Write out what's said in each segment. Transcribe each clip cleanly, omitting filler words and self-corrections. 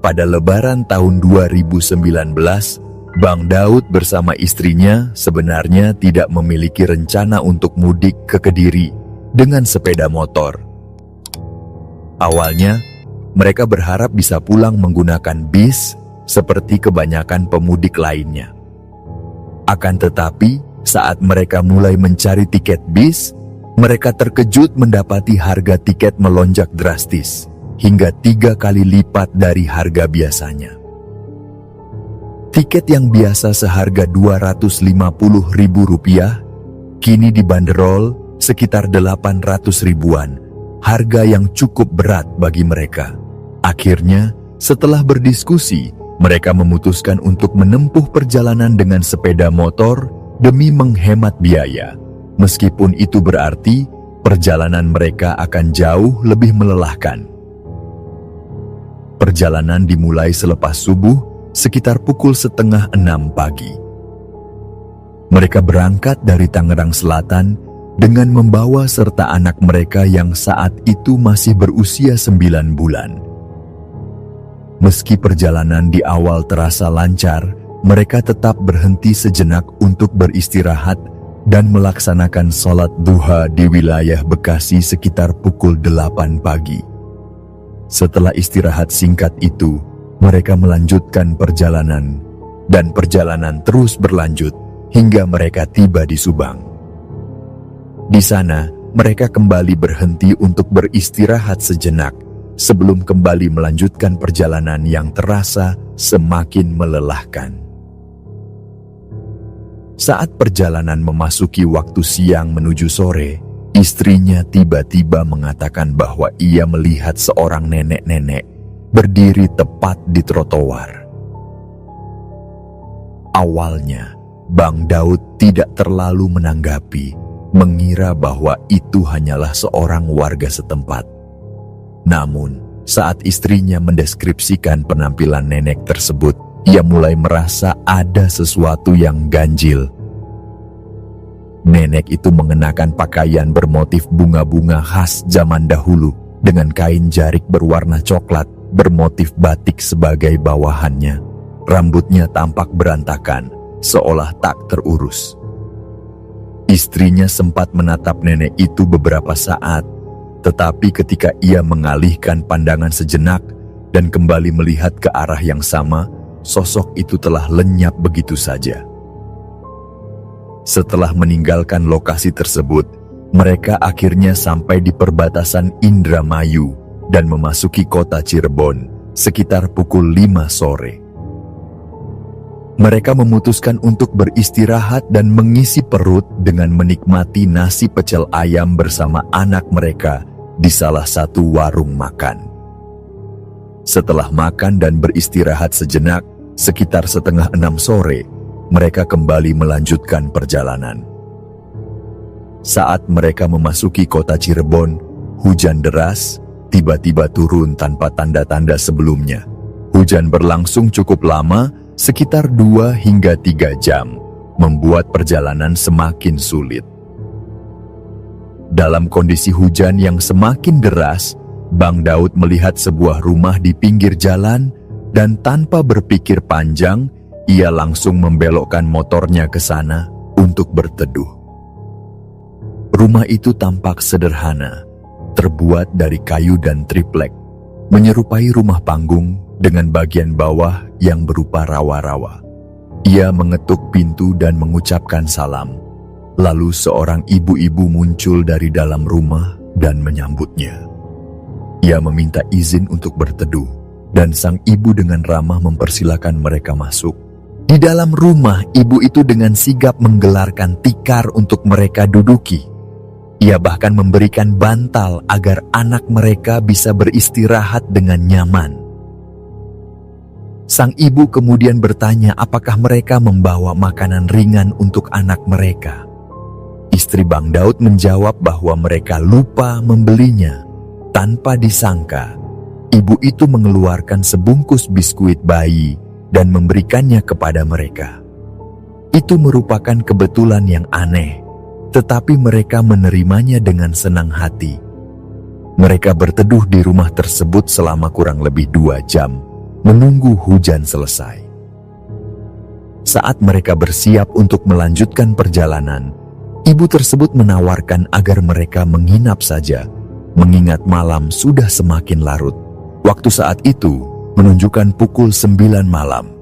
pada Lebaran tahun 2019, Bang Daud bersama istrinya sebenarnya tidak memiliki rencana untuk mudik ke Kediri dengan sepeda motor. Awalnya, mereka berharap bisa pulang menggunakan bis seperti kebanyakan pemudik lainnya. Akan tetapi, saat mereka mulai mencari tiket bis, mereka terkejut mendapati harga tiket melonjak drastis hingga 3 kali lipat dari harga biasanya. Tiket yang biasa seharga Rp250.000 kini dibanderol sekitar 800 ribuan, harga yang cukup berat bagi mereka. Akhirnya, setelah berdiskusi, mereka memutuskan untuk menempuh perjalanan dengan sepeda motor demi menghemat biaya. Meskipun itu berarti perjalanan mereka akan jauh lebih melelahkan. Perjalanan dimulai selepas subuh sekitar pukul 5:30 pagi. Mereka berangkat dari Tangerang Selatan dengan membawa serta anak mereka yang saat itu masih berusia 9 bulan. Meski perjalanan di awal terasa lancar, mereka tetap berhenti sejenak untuk beristirahat dan melaksanakan sholat duha di wilayah Bekasi sekitar pukul 8 pagi. Setelah istirahat singkat itu, mereka melanjutkan perjalanan, dan perjalanan terus berlanjut hingga mereka tiba di Subang. Di sana, mereka kembali berhenti untuk beristirahat sejenak sebelum kembali melanjutkan perjalanan yang terasa semakin melelahkan. Saat perjalanan memasuki waktu siang menuju sore, istrinya tiba-tiba mengatakan bahwa ia melihat seorang nenek-nenek berdiri tepat di trotoar. Awalnya, Bang Daud tidak terlalu menanggapi, mengira bahwa itu hanyalah seorang warga setempat. Namun, saat istrinya mendeskripsikan penampilan nenek tersebut, ia mulai merasa ada sesuatu yang ganjil. Nenek itu mengenakan pakaian bermotif bunga-bunga khas zaman dahulu dengan kain jarik berwarna coklat bermotif batik sebagai bawahannya. Rambutnya tampak berantakan, seolah tak terurus. Istrinya sempat menatap nenek itu beberapa saat, tetapi ketika ia mengalihkan pandangan sejenak dan kembali melihat ke arah yang sama, sosok itu telah lenyap begitu saja. Setelah meninggalkan lokasi tersebut, mereka akhirnya sampai di perbatasan Indramayu dan memasuki kota Cirebon sekitar pukul 5 sore. Mereka memutuskan untuk beristirahat dan mengisi perut dengan menikmati nasi pecel ayam bersama anak mereka di salah satu warung makan. Setelah makan dan beristirahat sejenak, sekitar 5:30 sore, mereka kembali melanjutkan perjalanan. Saat mereka memasuki kota Cirebon, hujan deras tiba-tiba turun tanpa tanda-tanda sebelumnya. Hujan berlangsung cukup lama, sekitar 2 hingga 3 jam, membuat perjalanan semakin sulit. Dalam kondisi hujan yang semakin deras, Bang Daud melihat sebuah rumah di pinggir jalan dan tanpa berpikir panjang, ia langsung membelokkan motornya ke sana untuk berteduh. Rumah itu tampak sederhana, terbuat dari kayu dan triplek, menyerupai rumah panggung dengan bagian bawah yang berupa rawa-rawa. Ia mengetuk pintu dan mengucapkan salam. Lalu seorang ibu-ibu muncul dari dalam rumah dan menyambutnya. Ia meminta izin untuk berteduh, dan sang ibu dengan ramah mempersilakan mereka masuk. Di dalam rumah, ibu itu dengan sigap menggelarkan tikar untuk mereka duduki. Ia bahkan memberikan bantal agar anak mereka bisa beristirahat dengan nyaman. Sang ibu kemudian bertanya apakah mereka membawa makanan ringan untuk anak mereka. Istri Bang Daud menjawab bahwa mereka lupa membelinya. Tanpa disangka, ibu itu mengeluarkan sebungkus biskuit bayi dan memberikannya kepada mereka. Itu merupakan kebetulan yang aneh, tetapi mereka menerimanya dengan senang hati. Mereka berteduh di rumah tersebut selama kurang lebih 2 jam, menunggu hujan selesai. Saat mereka bersiap untuk melanjutkan perjalanan, ibu tersebut menawarkan agar mereka menginap saja, mengingat malam sudah semakin larut. Waktu saat itu menunjukkan pukul 9 malam.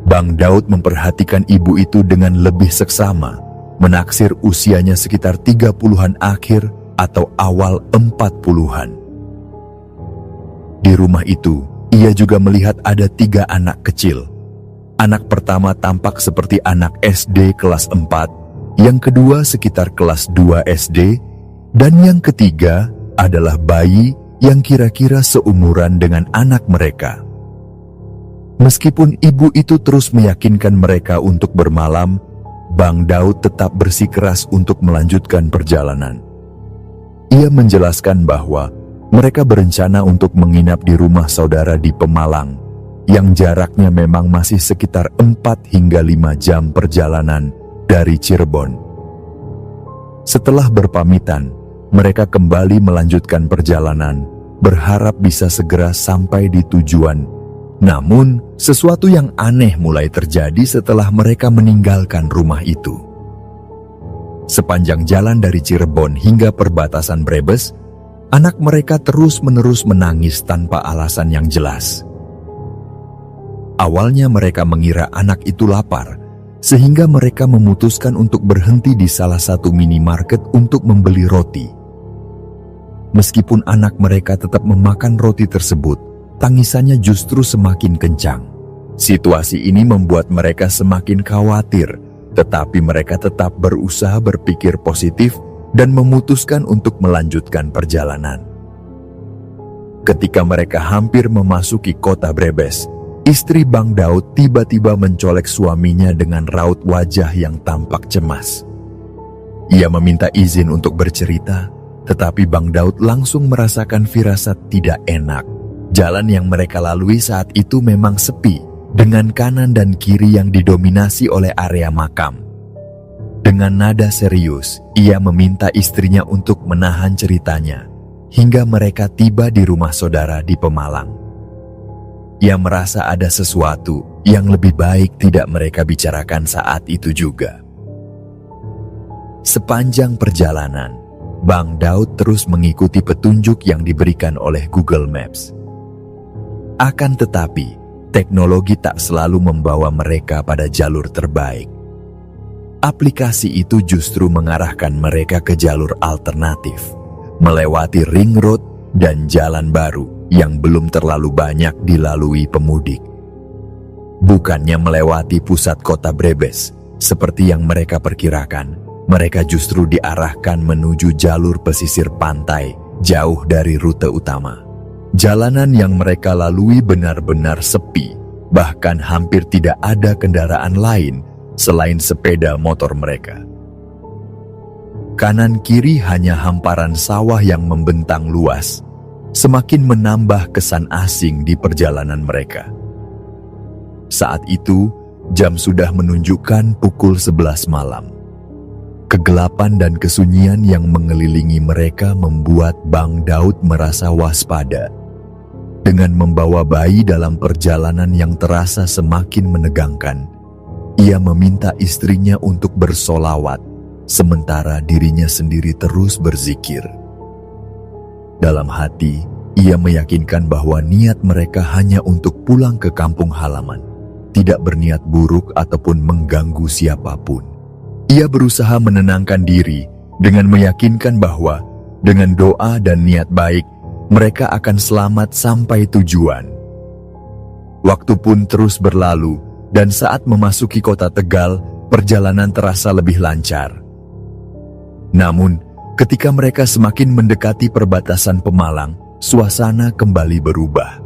Bang Daud memperhatikan ibu itu dengan lebih seksama, menaksir usianya sekitar 30-an akhir atau awal 40-an. Di rumah itu, ia juga melihat ada 3 anak kecil. Anak pertama tampak seperti anak SD kelas 4, yang kedua sekitar kelas 2 SD, dan yang ketiga adalah bayi yang kira-kira seumuran dengan anak mereka. Meskipun ibu itu terus meyakinkan mereka untuk bermalam, Bang Daud tetap bersikeras untuk melanjutkan perjalanan. Ia menjelaskan bahwa mereka berencana untuk menginap di rumah saudara di Pemalang, yang jaraknya memang masih sekitar 4 hingga 5 jam perjalanan dari Cirebon. Setelah berpamitan, mereka kembali melanjutkan perjalanan, berharap bisa segera sampai di tujuan. Namun, sesuatu yang aneh mulai terjadi setelah mereka meninggalkan rumah itu. Sepanjang jalan dari Cirebon hingga perbatasan Brebes, anak mereka terus-menerus menangis tanpa alasan yang jelas. Awalnya mereka mengira anak itu lapar, sehingga mereka memutuskan untuk berhenti di salah satu minimarket untuk membeli roti. Meskipun anak mereka tetap memakan roti tersebut, tangisannya justru semakin kencang. Situasi ini membuat mereka semakin khawatir, tetapi mereka tetap berusaha berpikir positif dan memutuskan untuk melanjutkan perjalanan. Ketika mereka hampir memasuki kota Brebes, istri Bang Daud tiba-tiba mencolek suaminya dengan raut wajah yang tampak cemas. Ia meminta izin untuk bercerita, tetapi Bang Daud langsung merasakan firasat tidak enak. Jalan yang mereka lalui saat itu memang sepi, dengan kanan dan kiri yang didominasi oleh area makam. Dengan nada serius, ia meminta istrinya untuk menahan ceritanya, hingga mereka tiba di rumah saudara di Pemalang. Ia merasa ada sesuatu yang lebih baik tidak mereka bicarakan saat itu juga. Sepanjang perjalanan, Bang Daud terus mengikuti petunjuk yang diberikan oleh Google Maps. Akan tetapi, teknologi tak selalu membawa mereka pada jalur terbaik. Aplikasi itu justru mengarahkan mereka ke jalur alternatif, melewati ring road dan jalan baru yang belum terlalu banyak dilalui pemudik. Bukannya melewati pusat kota Brebes, seperti yang mereka perkirakan, mereka justru diarahkan menuju jalur pesisir pantai, jauh dari rute utama. Jalanan yang mereka lalui benar-benar sepi, bahkan hampir tidak ada kendaraan lain selain sepeda motor mereka. Kanan kiri hanya hamparan sawah yang membentang luas, semakin menambah kesan asing di perjalanan mereka. Saat itu, jam sudah menunjukkan pukul 11 malam. Kegelapan dan kesunyian yang mengelilingi mereka membuat Bang Daud merasa waspada. Dengan membawa bayi dalam perjalanan yang terasa semakin menegangkan, ia meminta istrinya untuk bersolawat, sementara dirinya sendiri terus berzikir. Dalam hati, ia meyakinkan bahwa niat mereka hanya untuk pulang ke kampung halaman, tidak berniat buruk ataupun mengganggu siapapun. Ia berusaha menenangkan diri dengan meyakinkan bahwa dengan doa dan niat baik, mereka akan selamat sampai tujuan. Waktu pun terus berlalu, dan saat memasuki kota Tegal, perjalanan terasa lebih lancar. Namun, ketika mereka semakin mendekati perbatasan Pemalang, suasana kembali berubah.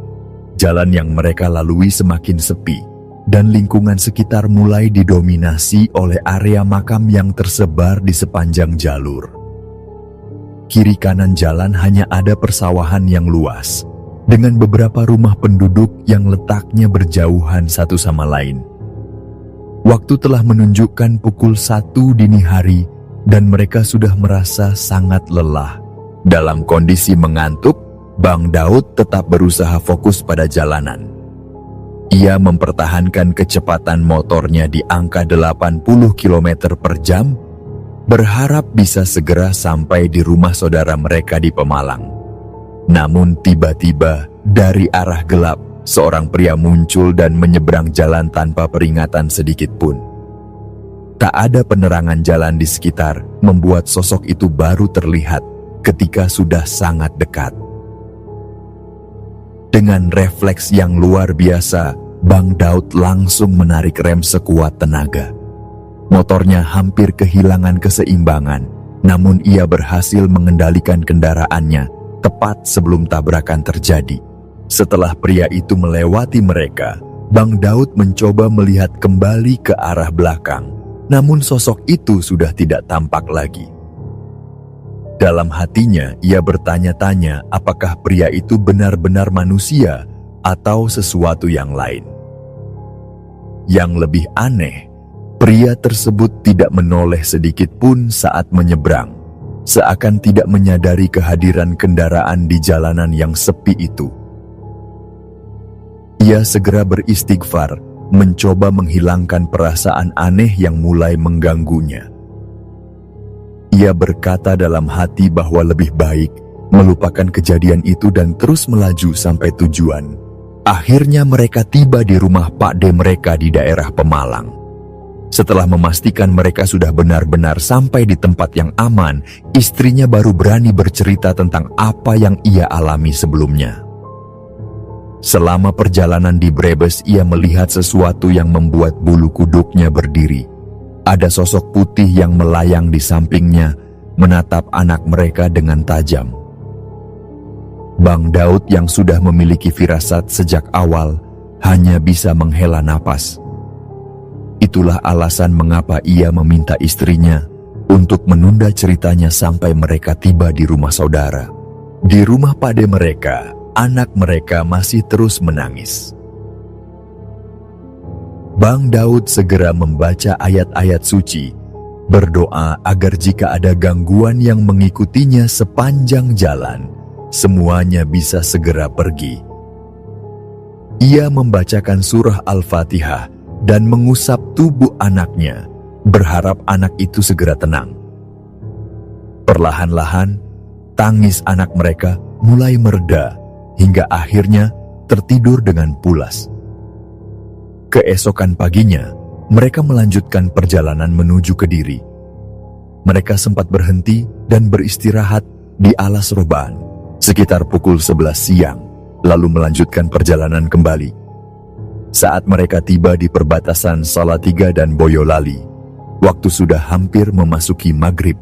Jalan yang mereka lalui semakin sepi, dan lingkungan sekitar mulai didominasi oleh area makam yang tersebar di sepanjang jalur. Kiri kanan jalan hanya ada persawahan yang luas, dengan beberapa rumah penduduk yang letaknya berjauhan satu sama lain. Waktu telah menunjukkan pukul 1 dini hari dan mereka sudah merasa sangat lelah. Dalam kondisi mengantuk, Bang Daud tetap berusaha fokus pada jalanan. Ia mempertahankan kecepatan motornya di angka 80 km per jam, berharap bisa segera sampai di rumah saudara mereka di Pemalang. Namun tiba-tiba dari arah gelap, seorang pria muncul dan menyeberang jalan tanpa peringatan sedikit pun. Tak ada penerangan jalan di sekitar, membuat sosok itu baru terlihat ketika sudah sangat dekat. Dengan refleks yang luar biasa, Bang Daud langsung menarik rem sekuat tenaga. Motornya hampir kehilangan keseimbangan, namun ia berhasil mengendalikan kendaraannya tepat sebelum tabrakan terjadi. Setelah pria itu melewati mereka, Bang Daud mencoba melihat kembali ke arah belakang, namun sosok itu sudah tidak tampak lagi. Dalam hatinya, ia bertanya-tanya apakah pria itu benar-benar manusia atau sesuatu yang lain. Yang lebih aneh, pria tersebut tidak menoleh sedikit pun saat menyeberang, seakan tidak menyadari kehadiran kendaraan di jalanan yang sepi itu. Ia segera beristighfar, mencoba menghilangkan perasaan aneh yang mulai mengganggunya. Ia berkata dalam hati bahwa lebih baik melupakan kejadian itu dan terus melaju sampai tujuan. Akhirnya mereka tiba di rumah Pak D mereka di daerah Pemalang. Setelah memastikan mereka sudah benar-benar sampai di tempat yang aman, istrinya baru berani bercerita tentang apa yang ia alami sebelumnya. Selama perjalanan di Brebes, ia melihat sesuatu yang membuat bulu kuduknya berdiri. Ada sosok putih yang melayang di sampingnya, menatap anak mereka dengan tajam. Bang Daud yang sudah memiliki firasat sejak awal, hanya bisa menghela napas. Itulah alasan mengapa ia meminta istrinya untuk menunda ceritanya sampai mereka tiba di rumah saudara. Di rumah pade mereka, anak mereka masih terus menangis. Bang Daud segera membaca ayat-ayat suci, berdoa agar jika ada gangguan yang mengikutinya sepanjang jalan, semuanya bisa segera pergi. Ia membacakan surah Al-Fatihah dan mengusap tubuh anaknya, berharap anak itu segera tenang. Perlahan-lahan, tangis anak mereka mulai mereda, hingga akhirnya tertidur dengan pulas. Keesokan paginya, mereka melanjutkan perjalanan menuju Kediri. Mereka sempat berhenti dan beristirahat di alas roban sekitar pukul 11 siang, lalu melanjutkan perjalanan kembali. Saat mereka tiba di perbatasan Salatiga dan Boyolali, waktu sudah hampir memasuki maghrib.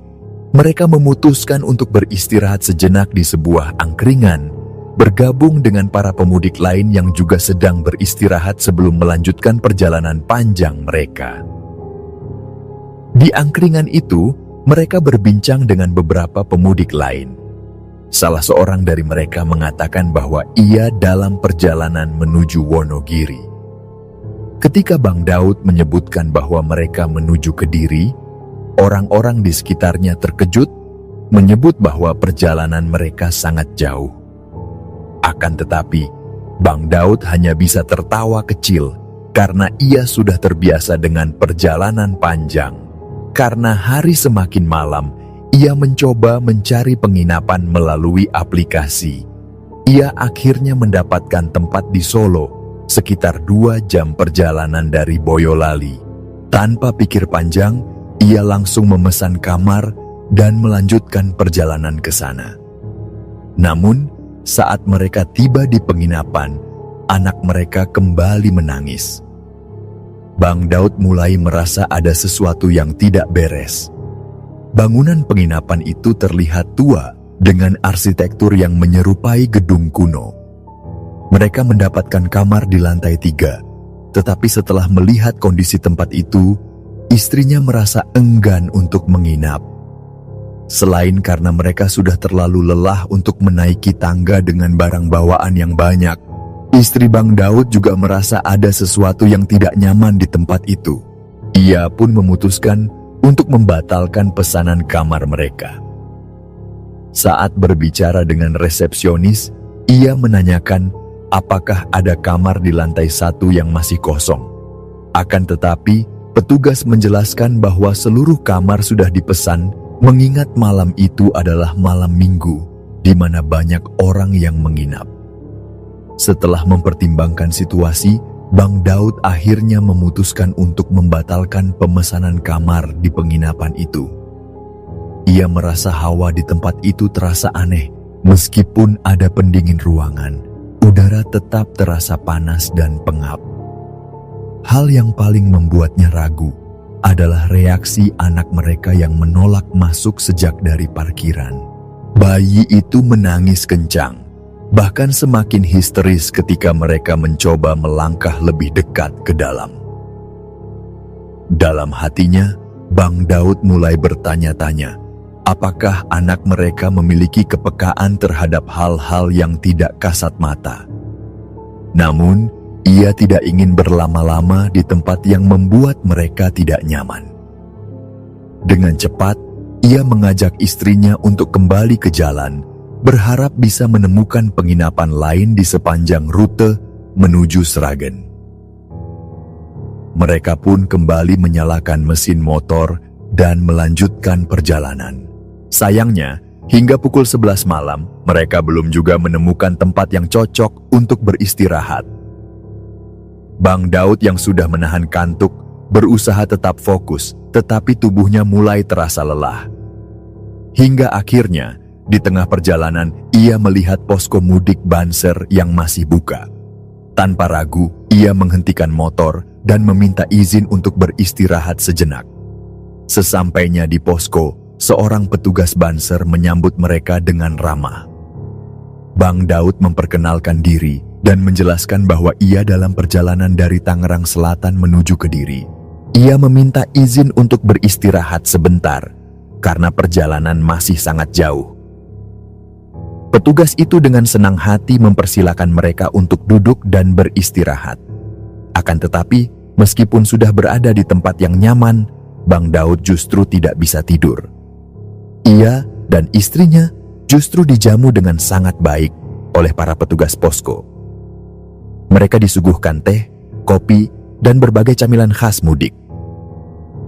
Mereka memutuskan untuk beristirahat sejenak di sebuah angkringan, bergabung dengan para pemudik lain yang juga sedang beristirahat sebelum melanjutkan perjalanan panjang mereka. Di angkringan itu, mereka berbincang dengan beberapa pemudik lain. Salah seorang dari mereka mengatakan bahwa ia dalam perjalanan menuju Wonogiri. Ketika Bang Daud menyebutkan bahwa mereka menuju Kediri, orang-orang di sekitarnya terkejut, menyebut bahwa perjalanan mereka sangat jauh. Akan tetapi, Bang Daud hanya bisa tertawa kecil karena ia sudah terbiasa dengan perjalanan panjang. Karena hari semakin malam, ia mencoba mencari penginapan melalui aplikasi. Ia akhirnya mendapatkan tempat di Solo, sekitar 2 jam perjalanan dari Boyolali. Tanpa pikir panjang, ia langsung memesan kamar dan melanjutkan perjalanan ke sana. Namun, saat mereka tiba di penginapan, anak mereka kembali menangis. Bang Daud mulai merasa ada sesuatu yang tidak beres. Bangunan penginapan itu terlihat tua dengan arsitektur yang menyerupai gedung kuno. Mereka mendapatkan kamar di lantai 3, tetapi setelah melihat kondisi tempat itu, istrinya merasa enggan untuk menginap. Selain karena mereka sudah terlalu lelah untuk menaiki tangga dengan barang bawaan yang banyak, istri Bang Daud juga merasa ada sesuatu yang tidak nyaman di tempat itu. Ia pun memutuskan untuk membatalkan pesanan kamar mereka. Saat berbicara dengan resepsionis, Ia menanyakan apakah ada kamar di lantai 1 yang masih kosong. Akan tetapi, petugas menjelaskan bahwa seluruh kamar sudah dipesan mengingat malam itu adalah malam Minggu, di mana banyak orang yang menginap. Setelah mempertimbangkan situasi, Bang Daud akhirnya memutuskan untuk membatalkan pemesanan kamar di penginapan itu. Ia merasa hawa di tempat itu terasa aneh. Meskipun ada pendingin ruangan, udara tetap terasa panas dan pengap. Hal yang paling membuatnya ragu adalah reaksi anak mereka yang menolak masuk sejak dari parkiran. Bayi itu menangis kencang, bahkan semakin histeris ketika mereka mencoba melangkah lebih dekat ke dalam. Dalam hatinya, Bang Daud mulai bertanya-tanya, apakah anak mereka memiliki kepekaan terhadap hal-hal yang tidak kasat mata. Namun, ia tidak ingin berlama-lama di tempat yang membuat mereka tidak nyaman. Dengan cepat, ia mengajak istrinya untuk kembali ke jalan, berharap bisa menemukan penginapan lain di sepanjang rute menuju Sragen. Mereka pun kembali menyalakan mesin motor dan melanjutkan perjalanan. Sayangnya, hingga pukul 11 malam, mereka belum juga menemukan tempat yang cocok untuk beristirahat. Bang Daud yang sudah menahan kantuk, berusaha tetap fokus, tetapi tubuhnya mulai terasa lelah. Hingga akhirnya, di tengah perjalanan, ia melihat posko mudik Banser yang masih buka. Tanpa ragu, ia menghentikan motor dan meminta izin untuk beristirahat sejenak. Sesampainya di posko, seorang petugas Banser menyambut mereka dengan ramah. Bang Daud memperkenalkan diri dan menjelaskan bahwa ia dalam perjalanan dari Tangerang Selatan menuju Kediri. Ia meminta izin untuk beristirahat sebentar, karena perjalanan masih sangat jauh. Petugas itu dengan senang hati mempersilakan mereka untuk duduk dan beristirahat. Akan tetapi, meskipun sudah berada di tempat yang nyaman, Bang Daud justru tidak bisa tidur. Ia dan istrinya justru dijamu dengan sangat baik oleh para petugas posko. Mereka disuguhkan teh, kopi, dan berbagai camilan khas mudik.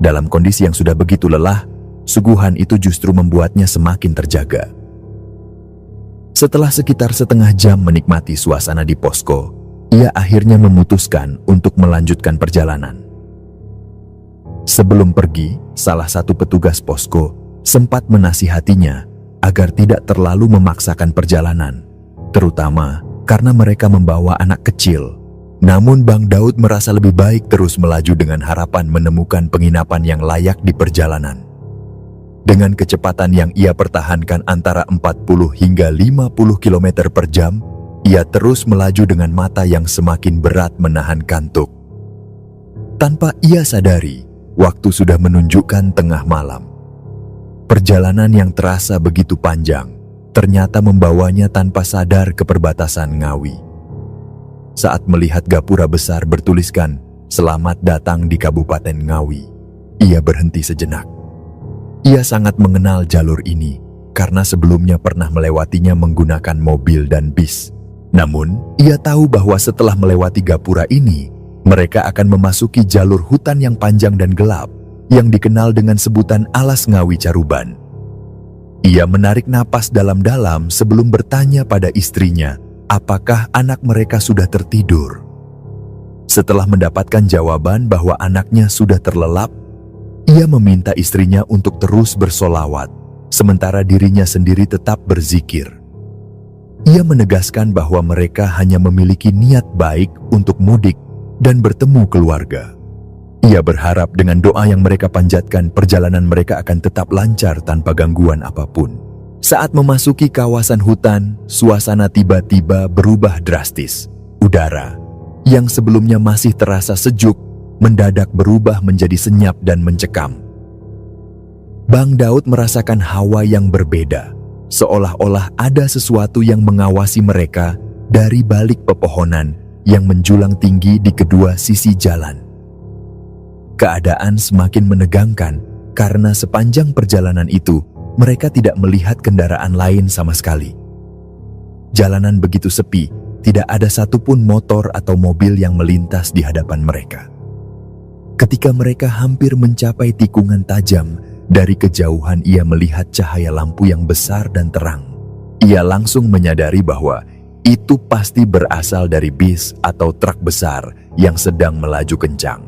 Dalam kondisi yang sudah begitu lelah, suguhan itu justru membuatnya semakin terjaga. Setelah sekitar setengah jam menikmati suasana di posko, ia akhirnya memutuskan untuk melanjutkan perjalanan. Sebelum pergi, salah satu petugas posko sempat menasihatinya agar tidak terlalu memaksakan perjalanan, terutama karena mereka membawa anak kecil. Namun Bang Daud merasa lebih baik terus melaju dengan harapan menemukan penginapan yang layak di perjalanan. Dengan kecepatan yang ia pertahankan antara 40 hingga 50 km per jam, ia terus melaju dengan mata yang semakin berat menahan kantuk. Tanpa ia sadari, waktu sudah menunjukkan tengah malam. Perjalanan yang terasa begitu panjang, ternyata membawanya tanpa sadar ke perbatasan Ngawi. Saat melihat gapura besar bertuliskan, "Selamat datang di Kabupaten Ngawi," ia berhenti sejenak. Ia sangat mengenal jalur ini, karena sebelumnya pernah melewatinya menggunakan mobil dan bis. Namun, ia tahu bahwa setelah melewati gapura ini, mereka akan memasuki jalur hutan yang panjang dan gelap, yang dikenal dengan sebutan Alas Ngawi Caruban. Ia menarik napas dalam-dalam sebelum bertanya pada istrinya, apakah anak mereka sudah tertidur. Setelah mendapatkan jawaban bahwa anaknya sudah terlelap, ia meminta istrinya untuk terus bersolawat, sementara dirinya sendiri tetap berzikir. Ia menegaskan bahwa mereka hanya memiliki niat baik untuk mudik dan bertemu keluarga. Ia berharap dengan doa yang mereka panjatkan, perjalanan mereka akan tetap lancar tanpa gangguan apapun. Saat memasuki kawasan hutan, suasana tiba-tiba berubah drastis. Udara yang sebelumnya masih terasa sejuk, mendadak berubah menjadi senyap dan mencekam. Bang Daud merasakan hawa yang berbeda, seolah-olah ada sesuatu yang mengawasi mereka dari balik pepohonan yang menjulang tinggi di kedua sisi jalan. Keadaan semakin menegangkan karena sepanjang perjalanan itu mereka tidak melihat kendaraan lain sama sekali. Jalanan begitu sepi, tidak ada satupun motor atau mobil yang melintas di hadapan mereka. Ketika mereka hampir mencapai tikungan tajam, dari kejauhan ia melihat cahaya lampu yang besar dan terang. Ia langsung menyadari bahwa itu pasti berasal dari bis atau truk besar yang sedang melaju kencang.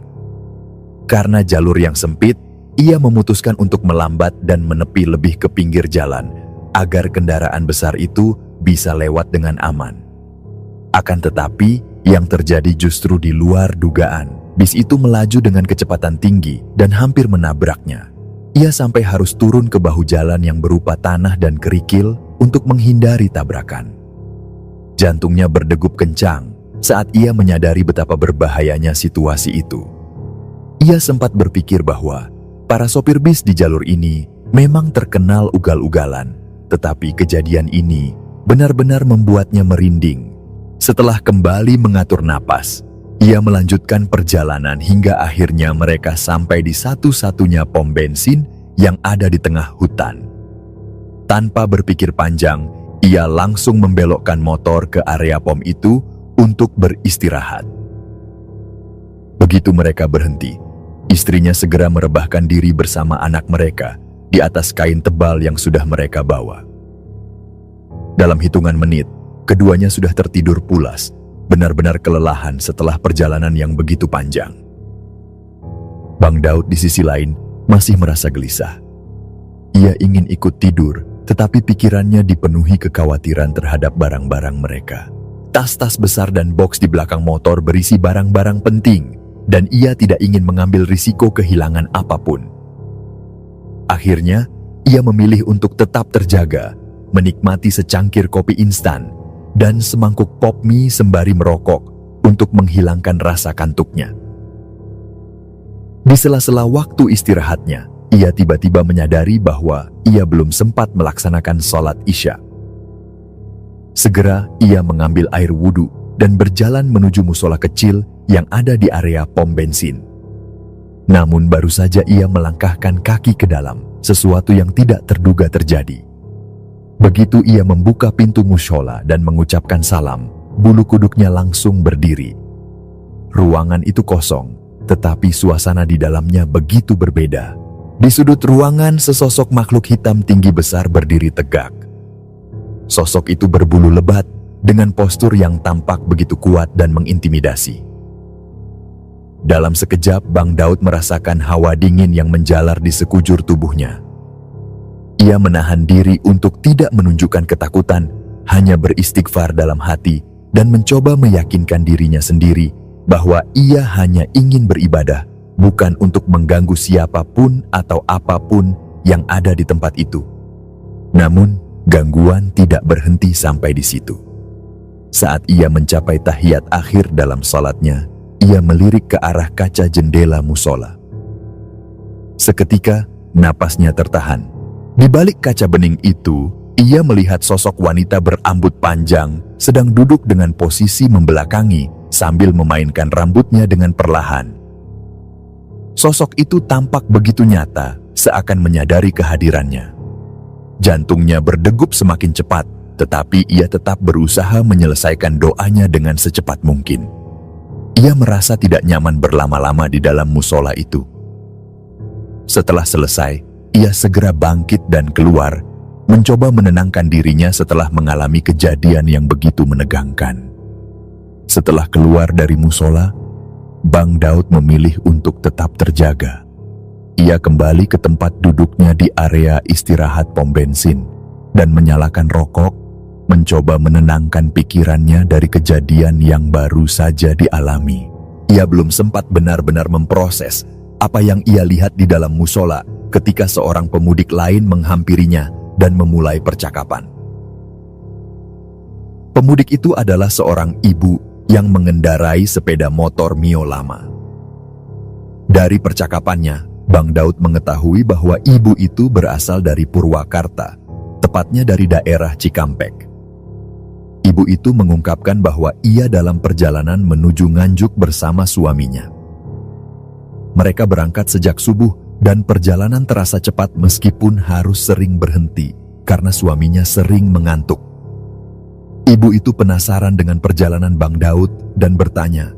Karena jalur yang sempit, ia memutuskan untuk melambat dan menepi lebih ke pinggir jalan agar kendaraan besar itu bisa lewat dengan aman. Akan tetapi, yang terjadi justru di luar dugaan. Bis itu melaju dengan kecepatan tinggi dan hampir menabraknya. Ia sampai harus turun ke bahu jalan yang berupa tanah dan kerikil untuk menghindari tabrakan. Jantungnya berdegup kencang saat ia menyadari betapa berbahayanya situasi itu. Ia sempat berpikir bahwa para sopir bis di jalur ini memang terkenal ugal-ugalan, tetapi kejadian ini benar-benar membuatnya merinding. Setelah kembali mengatur napas, ia melanjutkan perjalanan hingga akhirnya mereka sampai di satu-satunya pom bensin yang ada di tengah hutan. Tanpa berpikir panjang, ia langsung membelokkan motor ke area pom itu untuk beristirahat. Begitu mereka berhenti, istrinya segera merebahkan diri bersama anak mereka di atas kain tebal yang sudah mereka bawa. Dalam hitungan menit, keduanya sudah tertidur pulas, benar-benar kelelahan setelah perjalanan yang begitu panjang. Bang Daud di sisi lain masih merasa gelisah. Ia ingin ikut tidur, tetapi pikirannya dipenuhi kekhawatiran terhadap barang-barang mereka. Tas-tas besar dan boks di belakang motor berisi barang-barang penting, dan ia tidak ingin mengambil risiko kehilangan apapun. Akhirnya, ia memilih untuk tetap terjaga, menikmati secangkir kopi instan dan semangkuk pop mie sembari merokok untuk menghilangkan rasa kantuknya. Di sela-sela waktu istirahatnya, ia tiba-tiba menyadari bahwa ia belum sempat melaksanakan sholat Isya. Segera ia mengambil air wudhu dan berjalan menuju musola kecil yang ada di area pom bensin. Namun baru saja ia melangkahkan kaki ke dalam, sesuatu yang tidak terduga terjadi. Begitu ia membuka pintu mushola dan mengucapkan salam, bulu kuduknya langsung berdiri. Ruangan itu kosong, tetapi suasana di dalamnya begitu berbeda. Di sudut ruangan, sesosok makhluk hitam tinggi besar berdiri tegak. Sosok itu berbulu lebat dengan postur yang tampak begitu kuat dan mengintimidasi. Dalam sekejap, Bang Daud merasakan hawa dingin yang menjalar di sekujur tubuhnya. Ia menahan diri untuk tidak menunjukkan ketakutan, hanya beristighfar dalam hati dan mencoba meyakinkan dirinya sendiri bahwa ia hanya ingin beribadah, bukan untuk mengganggu siapapun atau apapun yang ada di tempat itu. Namun, gangguan tidak berhenti sampai di situ. Saat ia mencapai tahiyat akhir dalam salatnya, ia melirik ke arah kaca jendela musola. Seketika, napasnya tertahan. Di balik kaca bening itu, ia melihat sosok wanita berambut panjang sedang duduk dengan posisi membelakangi sambil memainkan rambutnya dengan perlahan. Sosok itu tampak begitu nyata, seakan menyadari kehadirannya. Jantungnya berdegup semakin cepat, tetapi ia tetap berusaha menyelesaikan doanya dengan secepat mungkin. Ia merasa tidak nyaman berlama-lama di dalam musola itu. Setelah selesai, ia segera bangkit dan keluar, mencoba menenangkan dirinya setelah mengalami kejadian yang begitu menegangkan. Setelah keluar dari musola, Bang Daud memilih untuk tetap terjaga. Ia kembali ke tempat duduknya di area istirahat pom bensin dan menyalakan rokok, mencoba menenangkan pikirannya dari kejadian yang baru saja dialami. Ia belum sempat benar-benar memproses apa yang ia lihat di dalam musola ketika seorang pemudik lain menghampirinya dan memulai percakapan. Pemudik itu adalah seorang ibu yang mengendarai sepeda motor Mio lama. Dari percakapannya, Bang Daud mengetahui bahwa ibu itu berasal dari Purwakarta, tepatnya dari daerah Cikampek. Ibu itu mengungkapkan bahwa ia dalam perjalanan menuju Nganjuk bersama suaminya. Mereka berangkat sejak subuh dan perjalanan terasa cepat meskipun harus sering berhenti karena suaminya sering mengantuk. Ibu itu penasaran dengan perjalanan Bang Daud dan bertanya,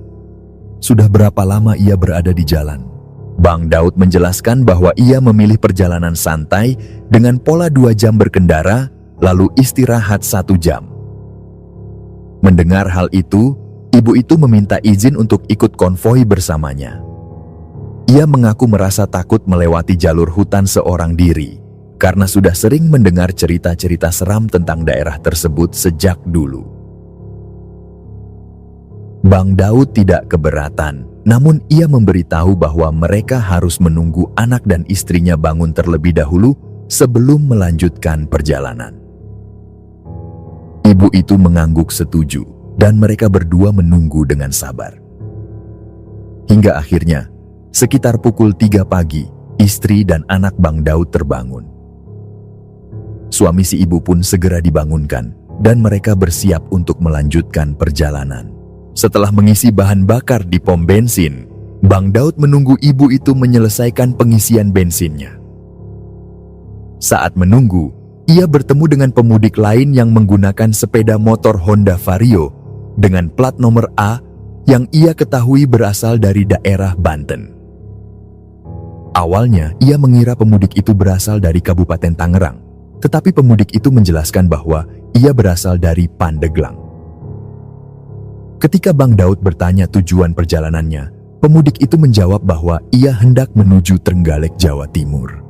sudah berapa lama ia berada di jalan? Bang Daud menjelaskan bahwa ia memilih perjalanan santai dengan pola 2 jam berkendara, lalu istirahat 1 jam. Mendengar hal itu, ibu itu meminta izin untuk ikut konvoi bersamanya. Ia mengaku merasa takut melewati jalur hutan seorang diri, karena sudah sering mendengar cerita-cerita seram tentang daerah tersebut sejak dulu. Bang Daud tidak keberatan. Namun ia memberitahu bahwa mereka harus menunggu anak dan istrinya bangun terlebih dahulu sebelum melanjutkan perjalanan. Ibu itu mengangguk setuju dan mereka berdua menunggu dengan sabar. Hingga akhirnya, sekitar pukul 3 pagi, istri dan anak Bang Daud terbangun. Suami si ibu pun segera dibangunkan dan mereka bersiap untuk melanjutkan perjalanan. Setelah mengisi bahan bakar di pom bensin, Bang Daud menunggu ibu itu menyelesaikan pengisian bensinnya. Saat menunggu, ia bertemu dengan pemudik lain yang menggunakan sepeda motor Honda Vario dengan plat nomor A yang ia ketahui berasal dari daerah Banten. Awalnya, ia mengira pemudik itu berasal dari Kabupaten Tangerang, tetapi pemudik itu menjelaskan bahwa ia berasal dari Pandeglang. Ketika Bang Daud bertanya tujuan perjalanannya, pemudik itu menjawab bahwa ia hendak menuju Trenggalek, Jawa Timur.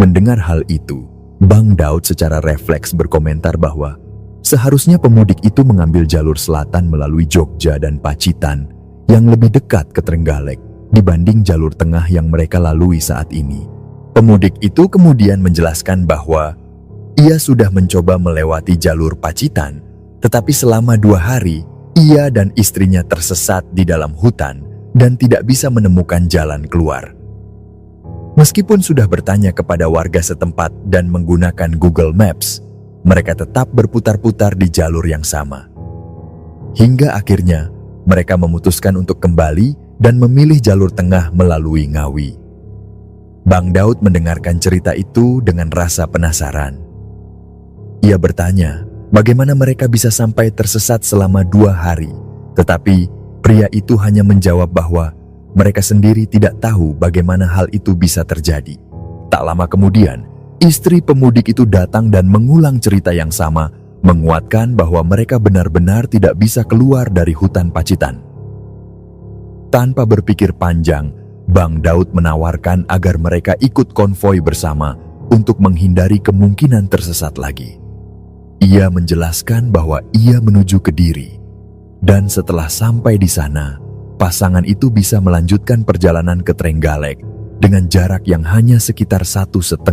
Mendengar hal itu, Bang Daud secara refleks berkomentar bahwa seharusnya pemudik itu mengambil jalur selatan melalui Jogja dan Pacitan yang lebih dekat ke Trenggalek dibanding jalur tengah yang mereka lalui saat ini. Pemudik itu kemudian menjelaskan bahwa ia sudah mencoba melewati jalur Pacitan, tetapi selama 2 hari, ia dan istrinya tersesat di dalam hutan dan tidak bisa menemukan jalan keluar. Meskipun sudah bertanya kepada warga setempat dan menggunakan Google Maps, mereka tetap berputar-putar di jalur yang sama. Hingga akhirnya, mereka memutuskan untuk kembali dan memilih jalur tengah melalui Ngawi. Bang Daud mendengarkan cerita itu dengan rasa penasaran. Ia bertanya, bagaimana mereka bisa sampai tersesat selama 2 hari? Tetapi pria itu hanya menjawab bahwa mereka sendiri tidak tahu bagaimana hal itu bisa terjadi. Tak lama kemudian, istri pemudik itu datang dan mengulang cerita yang sama, menguatkan bahwa mereka benar-benar tidak bisa keluar dari hutan Pacitan. Tanpa berpikir panjang, Bang Daud menawarkan agar mereka ikut konvoi bersama untuk menghindari kemungkinan tersesat lagi. Ia menjelaskan bahwa ia menuju Kediri, dan setelah sampai di sana, pasangan itu bisa melanjutkan perjalanan ke Trenggalek dengan jarak yang hanya sekitar 1,5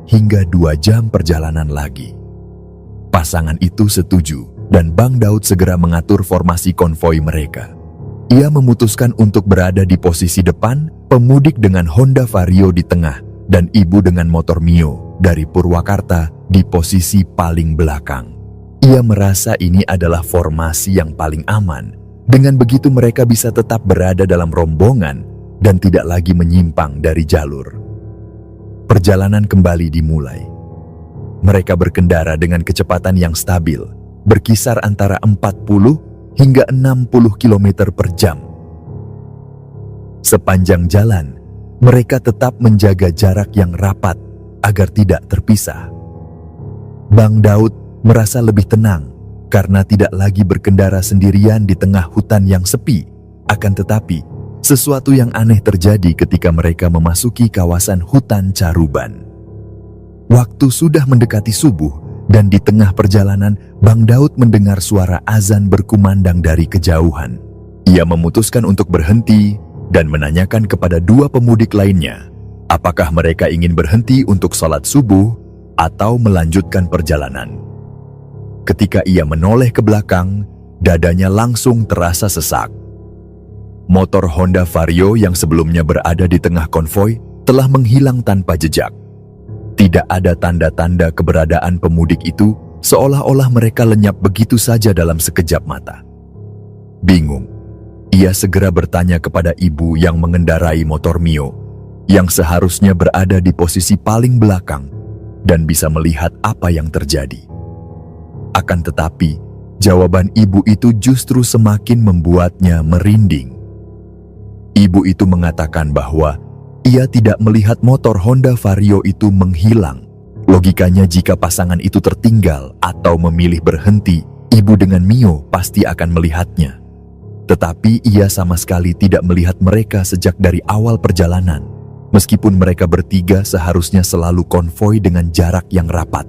hingga 2 jam perjalanan lagi. Pasangan itu setuju, dan Bang Daud segera mengatur formasi konvoi mereka. Ia memutuskan untuk berada di posisi depan, pemudik dengan Honda Vario di tengah, dan ibu dengan motor Mio dari Purwakarta di posisi paling belakang. Ia merasa ini adalah formasi yang paling aman. Dengan begitu mereka bisa tetap berada dalam rombongan dan tidak lagi menyimpang dari jalur. Perjalanan kembali dimulai. Mereka berkendara dengan kecepatan yang stabil, berkisar antara 40 hingga 60 km per jam. Sepanjang jalan, mereka tetap menjaga jarak yang rapat agar tidak terpisah. Bang Daud merasa lebih tenang karena tidak lagi berkendara sendirian di tengah hutan yang sepi. Akan tetapi, sesuatu yang aneh terjadi ketika mereka memasuki kawasan hutan Caruban. Waktu sudah mendekati subuh dan di tengah perjalanan, Bang Daud mendengar suara azan berkumandang dari kejauhan. Ia memutuskan untuk berhenti dan menanyakan kepada 2 pemudik lainnya, apakah mereka ingin berhenti untuk sholat subuh atau melanjutkan perjalanan. Ketika ia menoleh ke belakang, dadanya langsung terasa sesak. Motor Honda Vario yang sebelumnya berada di tengah konvoi telah menghilang tanpa jejak. Tidak ada tanda-tanda keberadaan pemudik itu, seolah-olah mereka lenyap begitu saja dalam sekejap mata. Bingung, ia segera bertanya kepada ibu yang mengendarai motor Mio, yang seharusnya berada di posisi paling belakang dan bisa melihat apa yang terjadi. Akan tetapi, jawaban ibu itu justru semakin membuatnya merinding. Ibu itu mengatakan bahwa ia tidak melihat motor Honda Vario itu menghilang. Logikanya jika pasangan itu tertinggal atau memilih berhenti, ibu dengan Mio pasti akan melihatnya. Tetapi ia sama sekali tidak melihat mereka sejak dari awal perjalanan, meskipun mereka bertiga seharusnya selalu konvoi dengan jarak yang rapat.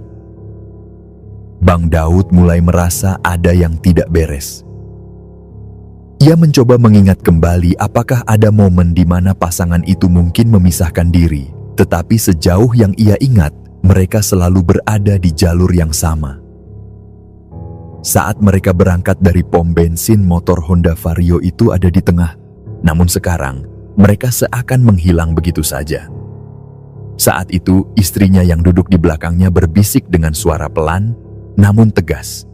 Bang Daud mulai merasa ada yang tidak beres. Ia mencoba mengingat kembali apakah ada momen di mana pasangan itu mungkin memisahkan diri, tetapi sejauh yang ia ingat, mereka selalu berada di jalur yang sama. Saat mereka berangkat dari pom bensin, motor Honda Vario itu ada di tengah, namun sekarang mereka seakan menghilang begitu saja. Saat itu, istrinya yang duduk di belakangnya berbisik dengan suara pelan, namun tegas.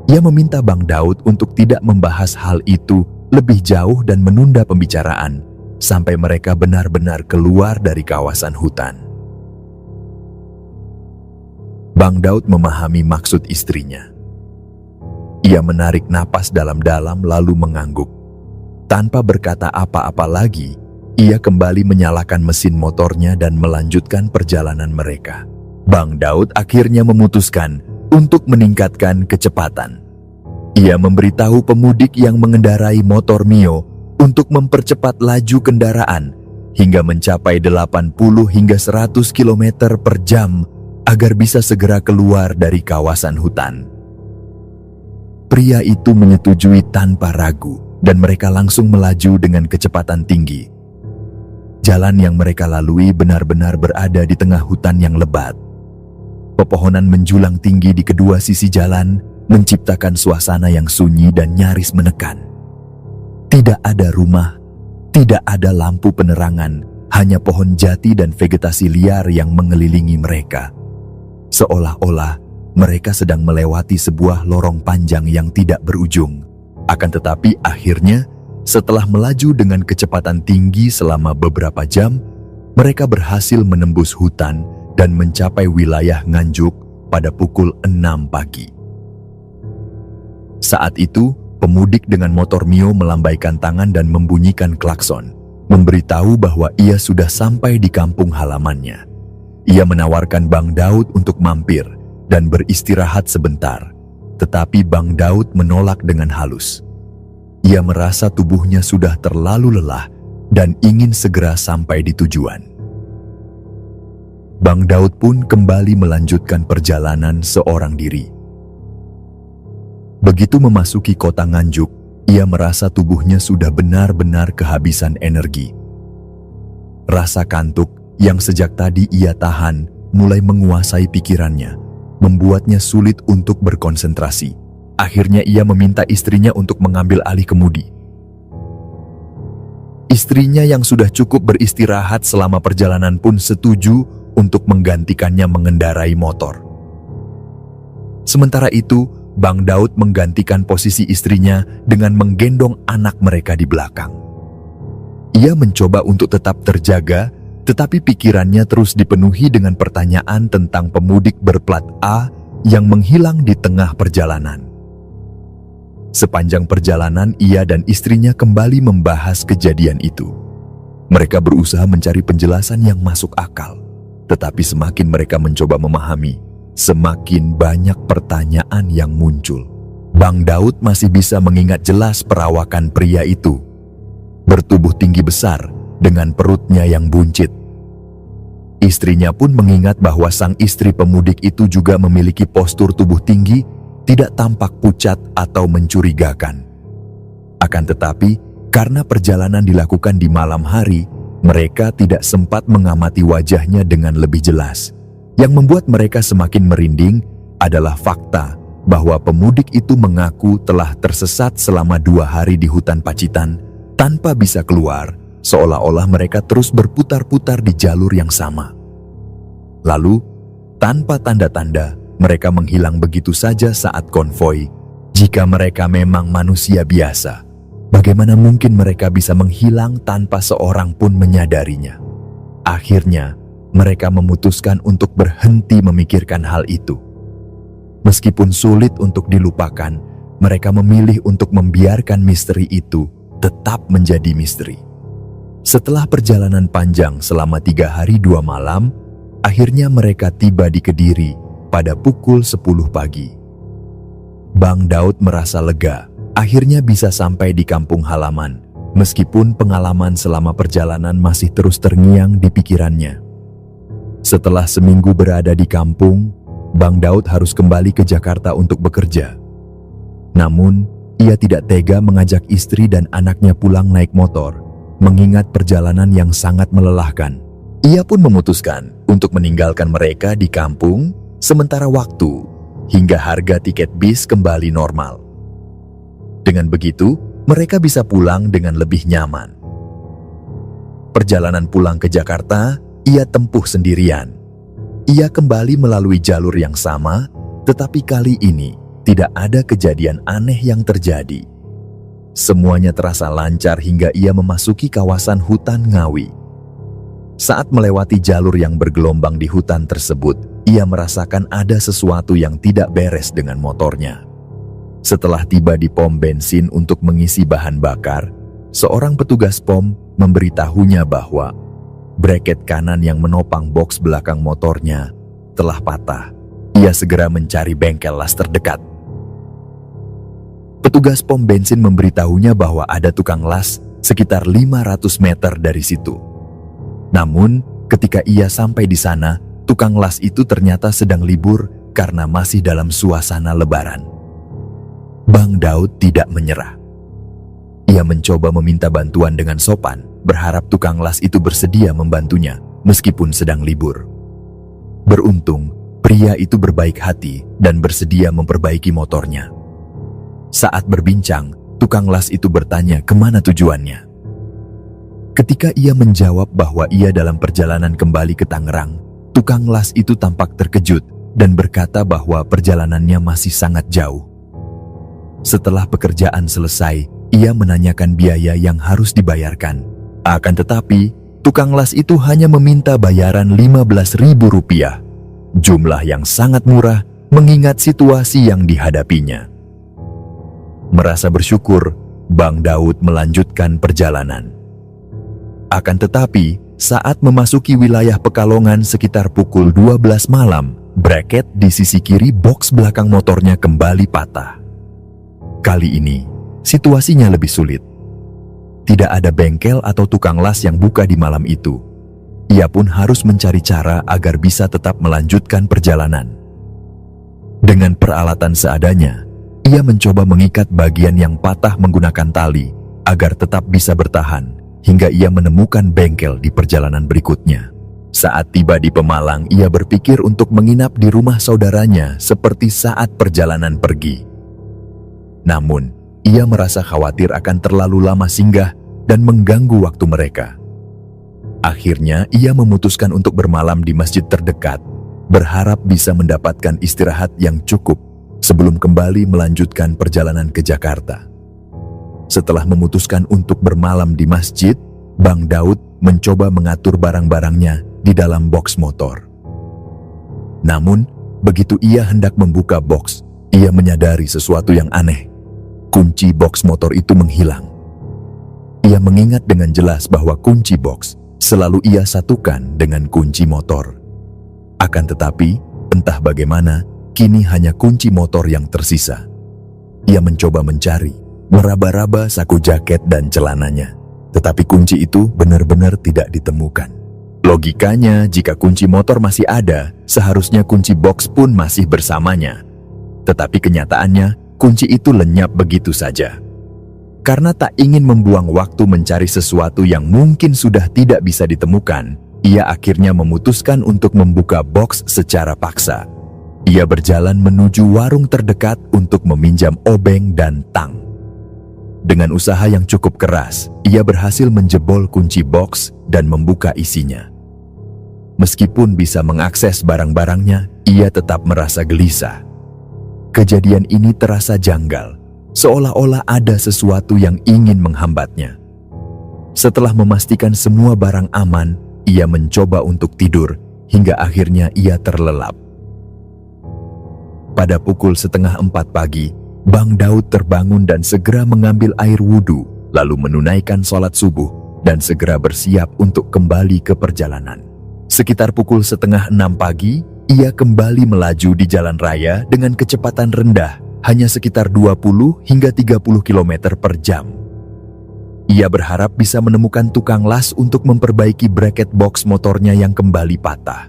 Ia meminta Bang Daud untuk tidak membahas hal itu lebih jauh dan menunda pembicaraan sampai mereka benar-benar keluar dari kawasan hutan. Bang Daud memahami maksud istrinya. Ia menarik napas dalam-dalam lalu mengangguk. Tanpa berkata apa-apa lagi, ia kembali menyalakan mesin motornya dan melanjutkan perjalanan mereka. Bang Daud akhirnya memutuskan untuk meningkatkan kecepatan. Ia memberitahu pemudik yang mengendarai motor Mio untuk mempercepat laju kendaraan hingga mencapai 80 hingga 100 km per jam agar bisa segera keluar dari kawasan hutan. Pria itu menyetujui tanpa ragu dan mereka langsung melaju dengan kecepatan tinggi. Jalan yang mereka lalui benar-benar berada di tengah hutan yang lebat. Pepohonan menjulang tinggi di kedua sisi jalan, menciptakan suasana yang sunyi dan nyaris menekan. Tidak ada rumah, tidak ada lampu penerangan, hanya pohon jati dan vegetasi liar yang mengelilingi mereka. Seolah-olah mereka sedang melewati sebuah lorong panjang yang tidak berujung. Akan tetapi akhirnya, setelah melaju dengan kecepatan tinggi selama beberapa jam, mereka berhasil menembus hutan dan mencapai wilayah Nganjuk pada pukul 6 pagi. Saat itu, pemudik dengan motor Mio melambaikan tangan dan membunyikan klakson, memberitahu bahwa ia sudah sampai di kampung halamannya. Ia menawarkan Bang Daud untuk mampir dan beristirahat sebentar, tetapi Bang Daud menolak dengan halus. Ia merasa tubuhnya sudah terlalu lelah dan ingin segera sampai di tujuan. Bang Daud pun kembali melanjutkan perjalanan seorang diri. Begitu memasuki kota Nganjuk, ia merasa tubuhnya sudah benar-benar kehabisan energi. Rasa kantuk yang sejak tadi ia tahan mulai menguasai pikirannya, membuatnya sulit untuk berkonsentrasi. Akhirnya ia meminta istrinya untuk mengambil alih kemudi. Istrinya yang sudah cukup beristirahat selama perjalanan pun setuju untuk menggantikannya mengendarai motor. Sementara itu, Bang Daud menggantikan posisi istrinya dengan menggendong anak mereka di belakang. Ia mencoba untuk tetap terjaga, tetapi pikirannya terus dipenuhi dengan pertanyaan tentang pemudik berplat A yang menghilang di tengah perjalanan. Sepanjang perjalanan, ia dan istrinya kembali membahas kejadian itu. Mereka berusaha mencari penjelasan yang masuk akal. Tetapi semakin mereka mencoba memahami, semakin banyak pertanyaan yang muncul. Bang Daud masih bisa mengingat jelas perawakan pria itu. Bertubuh tinggi besar dengan perutnya yang buncit. Istrinya pun mengingat bahwa sang istri pemudik itu juga memiliki postur tubuh tinggi, tidak tampak pucat atau mencurigakan. Akan tetapi, karena perjalanan dilakukan di malam hari, mereka tidak sempat mengamati wajahnya dengan lebih jelas. Yang membuat mereka semakin merinding adalah fakta bahwa pemudik itu mengaku telah tersesat selama 2 hari di hutan Pacitan tanpa bisa keluar, seolah-olah mereka terus berputar-putar di jalur yang sama. Lalu, tanpa tanda-tanda, mereka menghilang begitu saja saat konvoi. Jika mereka memang manusia biasa, bagaimana mungkin mereka bisa menghilang tanpa seorang pun menyadarinya? Akhirnya, mereka memutuskan untuk berhenti memikirkan hal itu. Meskipun sulit untuk dilupakan, mereka memilih untuk membiarkan misteri itu tetap menjadi misteri. Setelah perjalanan panjang selama 3 hari 2 malam, akhirnya mereka tiba di Kediri pada pukul 10 pagi. Bang Daud merasa lega, akhirnya bisa sampai di kampung halaman, meskipun pengalaman selama perjalanan masih terus terngiang di pikirannya. Setelah seminggu berada di kampung, Bang Daud harus kembali ke Jakarta untuk bekerja. Namun, ia tidak tega mengajak istri dan anaknya pulang naik motor, mengingat perjalanan yang sangat melelahkan. Ia pun memutuskan untuk meninggalkan mereka di kampung sementara waktu, hingga harga tiket bis kembali normal. Dengan begitu, mereka bisa pulang dengan lebih nyaman. Perjalanan pulang ke Jakarta, ia tempuh sendirian. Ia kembali melalui jalur yang sama, tetapi kali ini tidak ada kejadian aneh yang terjadi. Semuanya terasa lancar hingga ia memasuki kawasan hutan Ngawi. Saat melewati jalur yang bergelombang di hutan tersebut, ia merasakan ada sesuatu yang tidak beres dengan motornya. Setelah tiba di pom bensin untuk mengisi bahan bakar, seorang petugas pom memberitahunya bahwa braket kanan yang menopang boks belakang motornya telah patah. Ia segera mencari bengkel las terdekat. Petugas pom bensin memberitahunya bahwa ada tukang las sekitar 500 meter dari situ. Namun, ketika ia sampai di sana, tukang las itu ternyata sedang libur karena masih dalam suasana lebaran. Bang Daud tidak menyerah. Ia mencoba meminta bantuan dengan sopan, berharap tukang las itu bersedia membantunya meskipun sedang libur. Beruntung, pria itu berbaik hati dan bersedia memperbaiki motornya. Saat berbincang, tukang las itu bertanya kemana tujuannya. Ketika ia menjawab bahwa ia dalam perjalanan kembali ke Tangerang, tukang las itu tampak terkejut dan berkata bahwa perjalanannya masih sangat jauh. Setelah pekerjaan selesai, ia menanyakan biaya yang harus dibayarkan. Akan tetapi, tukang las itu hanya meminta bayaran Rp15.000, jumlah yang sangat murah mengingat situasi yang dihadapinya. Merasa bersyukur, Bang Daud melanjutkan perjalanan. Akan tetapi, saat memasuki wilayah Pekalongan sekitar pukul 12 malam, braket di sisi kiri boks belakang motornya kembali patah. Kali ini, situasinya lebih sulit. Tidak ada bengkel atau tukang las yang buka di malam itu. Ia pun harus mencari cara agar bisa tetap melanjutkan perjalanan. Dengan peralatan seadanya, ia mencoba mengikat bagian yang patah menggunakan tali agar tetap bisa bertahan hingga ia menemukan bengkel di perjalanan berikutnya. Saat tiba di Pemalang, ia berpikir untuk menginap di rumah saudaranya seperti saat perjalanan pergi. Namun, ia merasa khawatir akan terlalu lama singgah dan mengganggu waktu mereka. Akhirnya, ia memutuskan untuk bermalam di masjid terdekat, berharap bisa mendapatkan istirahat yang cukup sebelum kembali melanjutkan perjalanan ke Jakarta. Setelah memutuskan untuk bermalam di masjid, Bang Daud mencoba mengatur barang-barangnya di dalam boks motor. Namun, begitu ia hendak membuka boks, ia menyadari sesuatu yang aneh. Kunci boks motor itu menghilang. Ia mengingat dengan jelas bahwa kunci boks selalu ia satukan dengan kunci motor. Akan tetapi, entah bagaimana, kini hanya kunci motor yang tersisa. Ia mencoba mencari, meraba-raba saku jaket dan celananya. Tetapi kunci itu benar-benar tidak ditemukan. Logikanya, jika kunci motor masih ada, seharusnya kunci boks pun masih bersamanya. Tetapi kenyataannya, kunci itu lenyap begitu saja. Karena tak ingin membuang waktu mencari sesuatu yang mungkin sudah tidak bisa ditemukan, ia akhirnya memutuskan untuk membuka boks secara paksa. Ia berjalan menuju warung terdekat untuk meminjam obeng dan tang. Dengan usaha yang cukup keras, ia berhasil menjebol kunci boks dan membuka isinya. Meskipun bisa mengakses barang-barangnya, ia tetap merasa gelisah. Kejadian ini terasa janggal, seolah-olah ada sesuatu yang ingin menghambatnya. Setelah memastikan semua barang aman, ia mencoba untuk tidur hingga akhirnya ia terlelap. Pada pukul 3:30 pagi, Bang Daud terbangun dan segera mengambil air wudhu, lalu menunaikan sholat subuh dan segera bersiap untuk kembali ke perjalanan. Sekitar pukul 5:30 pagi, ia kembali melaju di jalan raya dengan kecepatan rendah, hanya sekitar 20 hingga 30 km per jam. Ia berharap bisa menemukan tukang las untuk memperbaiki bracket box motornya yang kembali patah.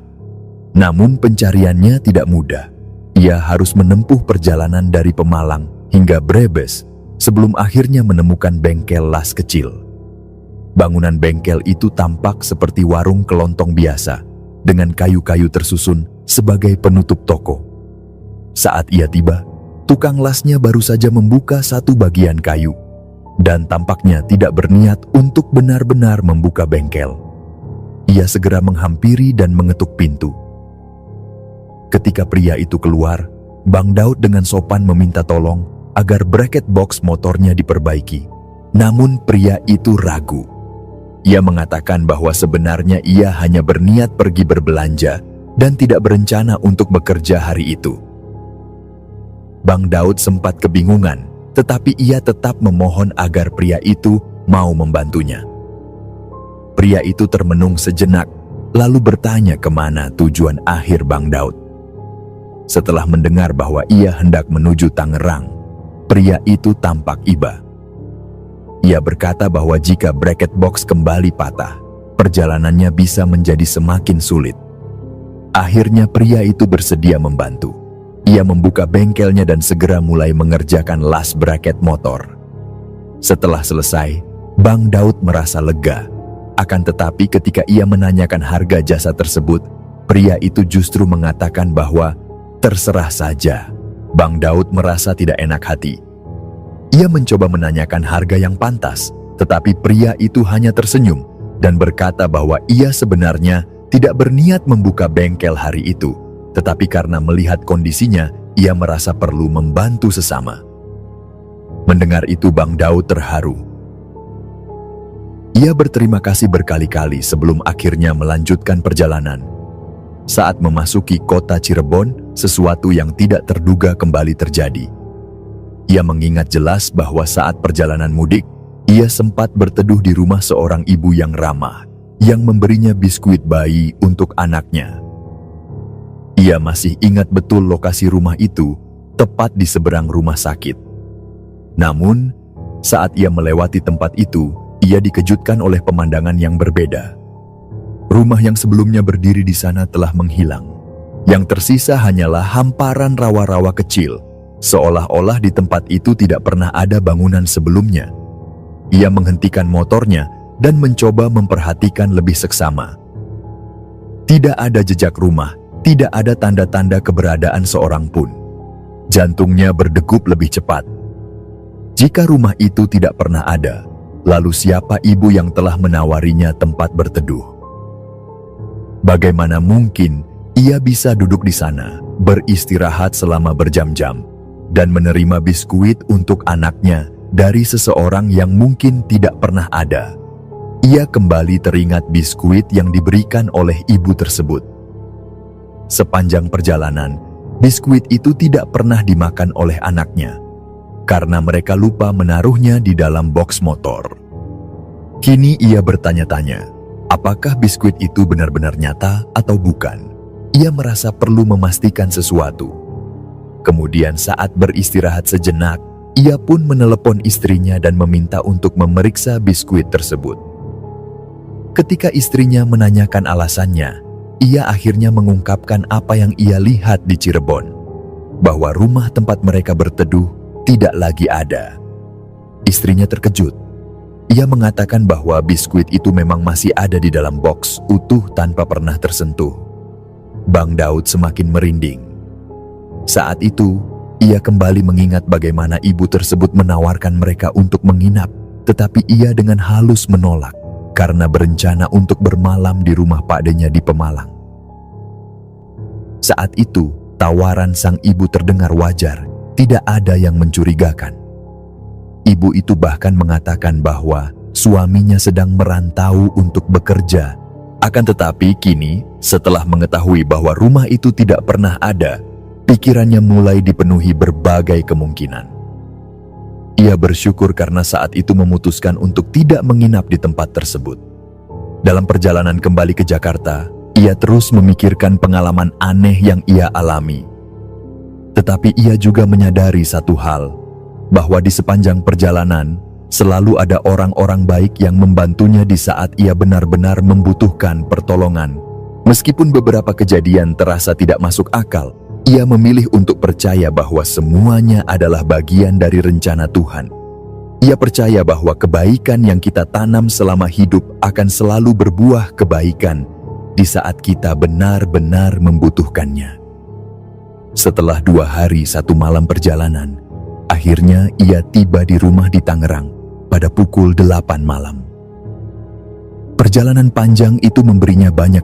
Namun pencariannya tidak mudah. Ia harus menempuh perjalanan dari Pemalang hingga Brebes sebelum akhirnya menemukan bengkel las kecil. Bangunan bengkel itu tampak seperti warung kelontong biasa, dengan kayu-kayu tersusun sebagai penutup toko. Saat ia tiba, tukang lasnya baru saja membuka satu bagian kayu, dan tampaknya tidak berniat untuk benar-benar membuka bengkel. Ia segera menghampiri dan mengetuk pintu. Ketika pria itu keluar, Bang Daud dengan sopan meminta tolong agar bracket box motornya diperbaiki. Namun pria itu ragu. Ia mengatakan bahwa sebenarnya ia hanya berniat pergi berbelanja dan tidak berencana untuk bekerja hari itu. Bang Daud sempat kebingungan, tetapi ia tetap memohon agar pria itu mau membantunya. Pria itu termenung sejenak, lalu bertanya kemana tujuan akhir Bang Daud. Setelah mendengar bahwa ia hendak menuju Tangerang, pria itu tampak iba. Ia berkata bahwa jika bracket box kembali patah, perjalanannya bisa menjadi semakin sulit. Akhirnya pria itu bersedia membantu. Ia membuka bengkelnya dan segera mulai mengerjakan las bracket motor. Setelah selesai, Bang Daud merasa lega. Akan tetapi ketika ia menanyakan harga jasa tersebut, pria itu justru mengatakan bahwa terserah saja. Bang Daud merasa tidak enak hati. Ia mencoba menanyakan harga yang pantas, tetapi pria itu hanya tersenyum dan berkata bahwa ia sebenarnya tidak berniat membuka bengkel hari itu, tetapi karena melihat kondisinya, ia merasa perlu membantu sesama. Mendengar itu Bang Daud terharu. Ia berterima kasih berkali-kali sebelum akhirnya melanjutkan perjalanan. Saat memasuki kota Cirebon, sesuatu yang tidak terduga kembali terjadi. Ia mengingat jelas bahwa saat perjalanan mudik, ia sempat berteduh di rumah seorang ibu yang ramah, yang memberinya biskuit bayi untuk anaknya. Ia masih ingat betul lokasi rumah itu, tepat di seberang rumah sakit. Namun, saat ia melewati tempat itu, ia dikejutkan oleh pemandangan yang berbeda. Rumah yang sebelumnya berdiri di sana telah menghilang. Yang tersisa hanyalah hamparan rawa-rawa kecil, seolah-olah di tempat itu tidak pernah ada bangunan sebelumnya. Ia menghentikan motornya dan mencoba memperhatikan lebih seksama. Tidak ada jejak rumah, tidak ada tanda-tanda keberadaan seorang pun. Jantungnya berdegup lebih cepat. Jika rumah itu tidak pernah ada, lalu siapa ibu yang telah menawarinya tempat berteduh? Bagaimana mungkin ia bisa duduk di sana, beristirahat selama berjam-jam, dan menerima biskuit untuk anaknya dari seseorang yang mungkin tidak pernah ada? Ia kembali teringat biskuit yang diberikan oleh ibu tersebut. Sepanjang perjalanan, biskuit itu tidak pernah dimakan oleh anaknya, karena mereka lupa menaruhnya di dalam box motor. Kini ia bertanya-tanya, apakah biskuit itu benar-benar nyata atau bukan? Ia merasa perlu memastikan sesuatu. Kemudian saat beristirahat sejenak, ia pun menelepon istrinya dan meminta untuk memeriksa biskuit tersebut. Ketika istrinya menanyakan alasannya, ia akhirnya mengungkapkan apa yang ia lihat di Cirebon, bahwa rumah tempat mereka berteduh tidak lagi ada. Istrinya terkejut. Ia mengatakan bahwa biskuit itu memang masih ada di dalam box, utuh tanpa pernah tersentuh. Bang Daud semakin merinding. Saat itu, ia kembali mengingat bagaimana ibu tersebut menawarkan mereka untuk menginap, tetapi ia dengan halus menolak karena berencana untuk bermalam di rumah pakdenya di Pemalang. Saat itu, tawaran sang ibu terdengar wajar, tidak ada yang mencurigakan. Ibu itu bahkan mengatakan bahwa suaminya sedang merantau untuk bekerja. Akan tetapi kini, setelah mengetahui bahwa rumah itu tidak pernah ada, pikirannya mulai dipenuhi berbagai kemungkinan. Ia bersyukur karena saat itu memutuskan untuk tidak menginap di tempat tersebut. Dalam perjalanan kembali ke Jakarta, ia terus memikirkan pengalaman aneh yang ia alami. Tetapi ia juga menyadari satu hal, bahwa di sepanjang perjalanan, selalu ada orang-orang baik yang membantunya di saat ia benar-benar membutuhkan pertolongan. Meskipun beberapa kejadian terasa tidak masuk akal, ia memilih untuk percaya bahwa semuanya adalah bagian dari rencana Tuhan. Ia percaya bahwa kebaikan yang kita tanam selama hidup akan selalu berbuah kebaikan di saat kita benar-benar membutuhkannya. Setelah 2 hari 1 malam perjalanan, akhirnya ia tiba di rumah di Tangerang pada pukul 8 malam. Perjalanan panjang itu memberinya banyak